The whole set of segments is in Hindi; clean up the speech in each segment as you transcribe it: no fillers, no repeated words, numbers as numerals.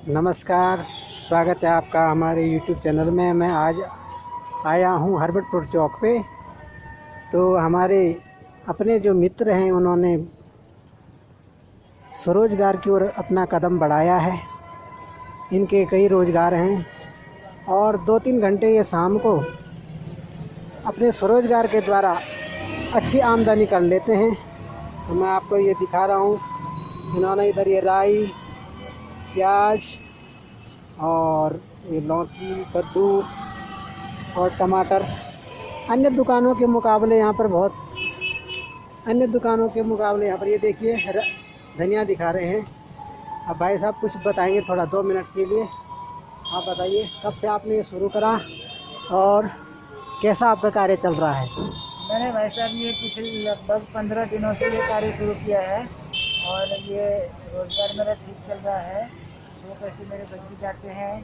नमस्कार, स्वागत है आपका हमारे YouTube चैनल में। मैं आज आया हूँ हर्बटपुर चौक पे। तो हमारे अपने जो मित्र हैं उन्होंने स्वरोजगार की ओर अपना कदम बढ़ाया है। इनके कई रोज़गार हैं और 2-3 घंटे ये शाम को अपने स्वरोजगार के द्वारा अच्छी आमदनी कर लेते हैं। तो मैं आपको ये दिखा रहा हूँ, इन्होंने इधर ये राई, प्याज और ये लौकी, कद्दू और टमाटर अन्य दुकानों के मुकाबले यहाँ पर ये देखिए धनिया दिखा रहे हैं। अब भाई साहब कुछ बताएंगे थोड़ा 2 मिनट के लिए। आप बताइए कब से आपने ये शुरू करा और कैसा आपका कार्य चल रहा है? मैंने भाई साहब ये पिछले लगभग 15 दिनों से ये कार्य शुरू किया है और ये रोज़गार मेरा ठीक चल रहा है। 2 पैसे मेरे बच भी जाते हैं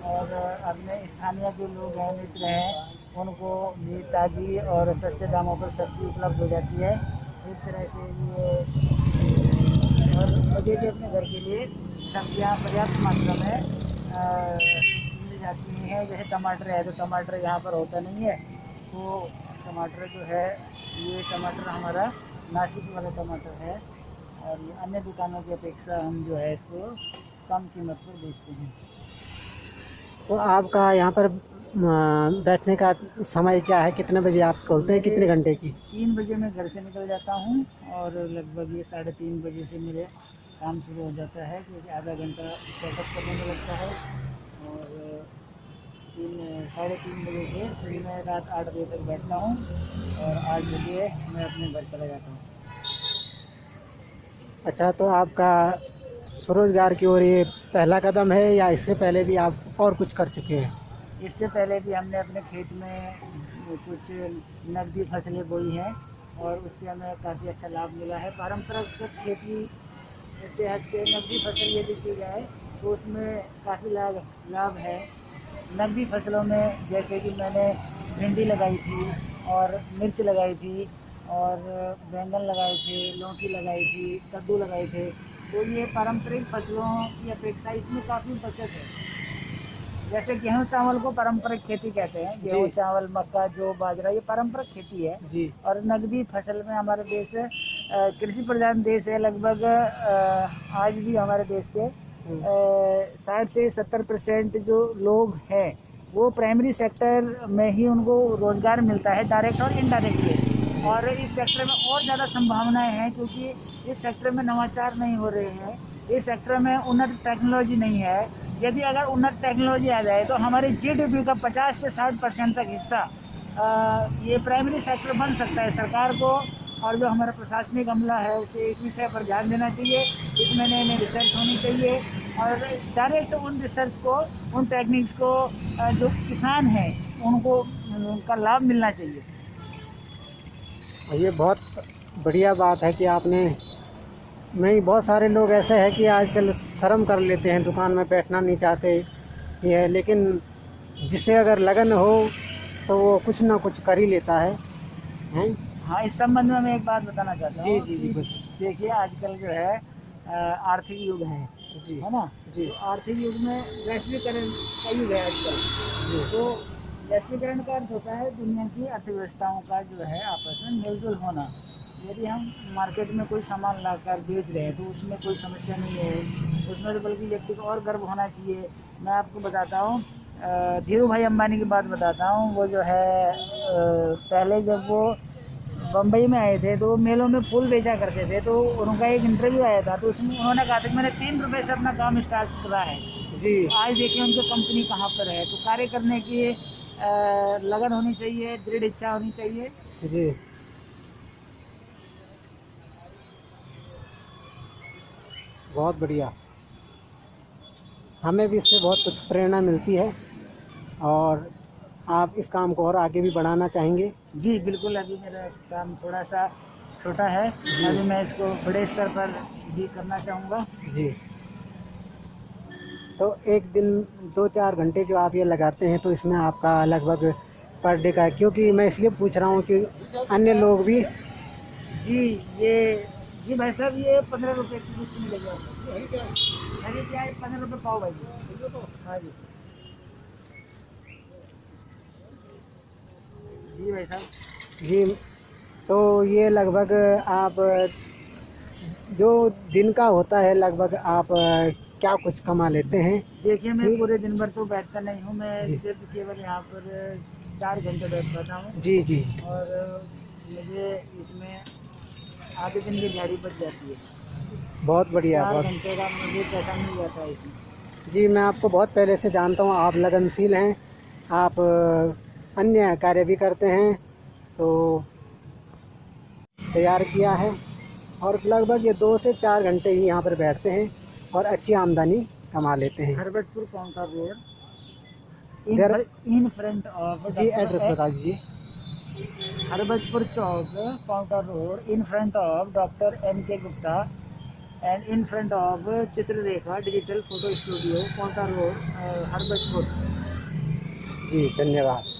और अपने स्थानीय जो लोग हैं, मित्र हैं, उनको भी ताज़ी और सस्ते दामों पर सब्ज़ी उपलब्ध हो जाती है। एक तरह से ये और मुझे भी अपने घर के लिए सब्जियां पर्याप्त मात्रा में मिल जाती हैं। जैसे टमाटर है, तो टमाटर यहाँ पर होता नहीं है, तो टमाटर जो है, ये टमाटर हमारा नासिक वाला टमाटर है और ये अन्य दुकानों की अपेक्षा हम जो है इसको कम कीमत पर बेचते हैं। तो आपका यहाँ पर बैठने का समय क्या है? कितने बजे आप खोलते हैं, कितने घंटे की? 3 बजे मैं घर से निकल जाता हूँ और लगभग ये 3:30 बजे से मेरे काम शुरू हो जाता है, क्योंकि आधा घंटा सेटअप करने में लगता है और 3-3:30 बजे से फिर मैं रात 8 बजे तक बैठता हूँ और 8 बजे मैं अपने घर चला जाता हूँ। अच्छा, तो आपका स्वरोजगार की ओर ये पहला कदम है या इससे पहले भी आप और कुछ कर चुके हैं? इससे पहले भी हमने अपने खेत में कुछ नकदी फसलें बोई हैं और उससे हमें काफ़ी अच्छा लाभ मिला है। पारंपरिक खेती से हट के नकदी फसल यदि की जाए तो उसमें काफ़ी लाभ है। नकदी फसलों में जैसे कि मैंने भिंडी लगाई थी और मिर्च लगाई थी और बैंगन लगाए थे, लौकी लगाई थी, कद्दू लगाए थे। तो ये पारंपरिक फसलों की अपेक्षा इसमें काफ़ी बचत है। जैसे गेहूँ चावल को पारंपरिक खेती कहते हैं, गेहूँ चावल, मक्का, जौ, बाजरा, ये पारंपरिक खेती है जी। और नकदी फसल में हमारा देश कृषि प्रधान देश है। लगभग आज भी हमारे देश के 60 से 70% जो लोग हैं वो प्राइमरी सेक्टर में ही उनको रोज़गार मिलता है, डायरेक्ट और इनडायरेक्टली। और इस सेक्टर में और ज़्यादा संभावनाएं हैं, क्योंकि इस सेक्टर में नवाचार नहीं हो रहे हैं, इस सेक्टर में उन्नत टेक्नोलॉजी नहीं है। यदि अगर उन्नत टेक्नोलॉजी आ जाए तो हमारी जीडीपी का 50 से 60% तक हिस्सा ये प्राइमरी सेक्टर बन सकता है। सरकार को और जो हमारा प्रशासनिक अमला है उसे इस विषय पर ध्यान देना चाहिए। इसमें नई रिसर्च होनी चाहिए और डायरेक्ट उन रिसर्च को, उन टेक्निक्स को जो किसान हैं उनको उनका लाभ मिलना चाहिए। ये बहुत बढ़िया बात है कि आपने नहीं, बहुत सारे लोग ऐसे हैं कि आजकल शर्म कर लेते हैं, दुकान में बैठना नहीं चाहते ये है, लेकिन जिससे अगर लगन हो तो वो कुछ ना कुछ कर ही लेता है, हैं? हाँ, इस संबंध में मैं एक बात बताना चाहता हूँ। जी कि देखिए, आजकल जो है आर्थिक युग है जी, है ना जी। तो आर्थिक युग में वैश्वीकरण का युग है आजकल। तो वैश्वीकरण का अर्थ होता है दुनिया की अर्थव्यवस्थाओं का जो है आपस में मेलजोल होना। यदि हम मार्केट में कोई सामान लाकर बेच रहे हैं तो उसमें कोई समस्या नहीं है, उसमें तो बल्कि व्यक्ति को और गर्व होना चाहिए। मैं आपको बताता हूँ, धीरू भाई अंबानी की बात बताता हूँ। वो जो है पहले जब वो बम्बई में आए थे तो वो मेलों में फूल बेचा करते थे। तो उनका एक इंटरव्यू आया था, तो उसमें उन्होंने कहा था कि मैंने 3 रुपये से अपना काम स्टार्ट करा है। जी। आज देखिए उनकी कंपनी कहाँ पर है। तो कार्य करने की लगन होनी चाहिए, दृढ़ इच्छा होनी चाहिए। जी, बहुत बढ़िया। हमें भी इससे बहुत कुछ प्रेरणा मिलती है और आप इस काम को और आगे भी बढ़ाना चाहेंगे? जी बिल्कुल, अभी मेरा काम थोड़ा सा छोटा है, अभी मैं इसको बड़े स्तर पर भी करना चाहूँगा। जी। तो एक दिन 2-4 घंटे जो आप ये लगाते हैं तो इसमें आपका लगभग पर डे का, क्योंकि मैं इसलिए पूछ रहा हूँ कि अन्य लोग भी। जी, ये जी भाई साहब, ये 15 रुपये की कुछ मिलेगी आपको। अरे क्या है, 15 रुपये पाव भाई। हाँ जी। जी भाई साहब। जी, तो ये लगभग आप जो दिन का होता है लगभग आप क्या कुछ कमा लेते हैं? देखिए, मैं जी पूरे दिन भर तो बैठता नहीं हूँ, मैं जी सिर्फ केवल यहाँ पर 4 घंटे बैठ पाता हूँ। जी जी। और मुझे इसमें आधे दिन की दिहाड़ी बच जाती है। बहुत बढ़िया, 4 बहुत। घंटे का मुझे पैसा मिल जाता है इसमें। जी, मैं आपको बहुत पहले से जानता हूँ, आप लगनशील हैं, आप अन्य कार्य भी करते हैं, तो तैयार किया है। और लगभग ये 2 से 4 घंटे ही यहाँ पर बैठते हैं और अच्छी आमदनी कमा लेते हैं। हरबतपुर काउंटर रोड, इधर इन फ्रंट ऑफ जी एड्रेस बता दीजिए। हरबतपुर चौक, counter road, in front of doctor NK Gupta and in front of Chitrarekha digital photo studio, counter road, Harbatpur. जी, धन्यवाद।